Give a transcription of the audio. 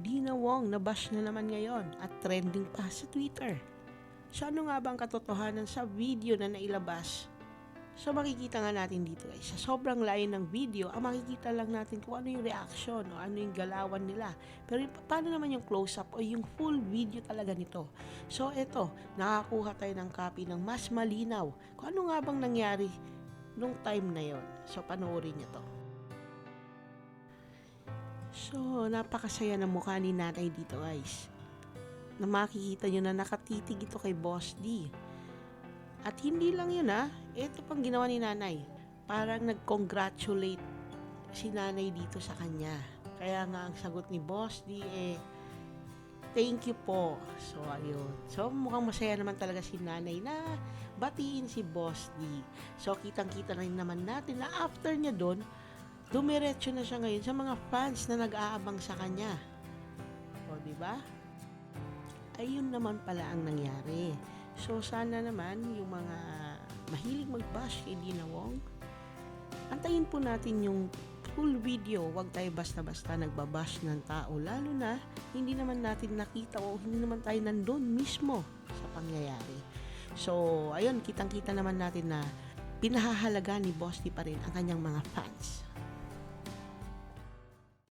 Dina Wong nabash na naman ngayon at trending pa sa Twitter. So ano nga ba ang katotohanan sa video na nailabas? So makikita nga natin dito guys, sa sobrang layo ng video, ang makikita lang natin kung ano yung reaction o ano yung galawan nila. Pero paano naman yung close-up o yung full video talaga nito? So eto, nakakuha tayo ng copy ng mas malinaw kung ano nga bang nangyari nung time na yon. So panoorin niyo to. So napakasaya ng mukha ni nanay dito guys. Na makikita nyo na nakatitig ito kay Boss D. At hindi lang yun ito pang ginawa ni nanay. Parang nag-congratulate si nanay dito sa kanya. Kaya nga ang sagot ni Boss D thank you po. So ayun. So mukhang masaya naman talaga si nanay na batiin si Boss D. So kitang-kita rin naman natin na after niya doon, dumiretso na siya ngayon sa mga fans na nag-aabang sa kanya. O diba? Ayun naman pala ang nangyari. So sana naman yung mga mahilig mag-bash kay Dina Wong, antayin po natin yung full video. Huwag tayo basta-basta nagbabash ng tao, lalo na hindi naman natin nakita o hindi naman tayo nandun mismo sa pangyayari. So ayun, kitang-kita naman natin na pinahahalaga ni Boss D pa rin ang kanyang mga fans.